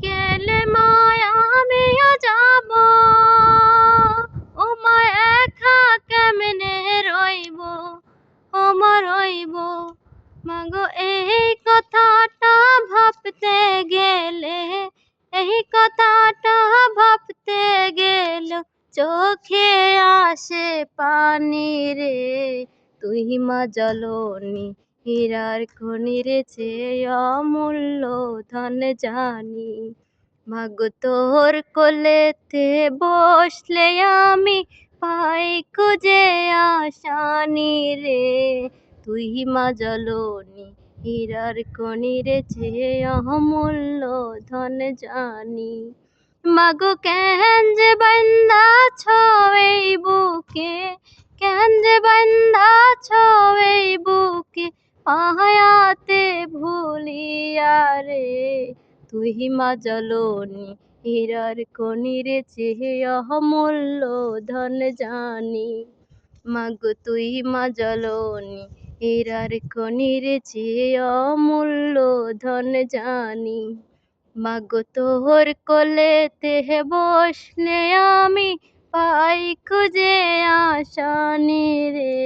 গেলে মায় আমিও যাব, ও মা একা কেমনে রইব, ও মা রইব। মাগো এই কথাটা ভাবতে গেলে, এই কথাটা ভাবতে গেলে চোখে আসে পানি রে। তুই মা জননী হীরার খনি রে, চেয়ে অমূল্য ধন জানি। মাগো তোর কোলেতে বসলে আমি পাই খুঁজে আসানি রে। তুই মা জননী হীরার খনি রে, চেয়ে অমূল্য ধন জানি। মাগো কেন যে বান্ধাছ এই বুকে, কেন যে বান্ধাছ এই বুকে পাহায়াতে ভুলিয়া রে। তুই মা জননী হীরার খনি রে, চেয়ে অমূল্য ধন জানি। মাগো তুই মা জননী হীরার খনি রে, চেয়ে অমূল্য ধন জানি। মাগো তোর কোলেতে বসলে আমি পাই খুঁজে আসানি রে।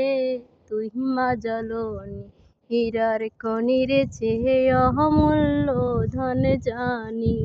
তুই মা জননী হীরার খনি রে, চেয়ে অমূল্য ধন জানি।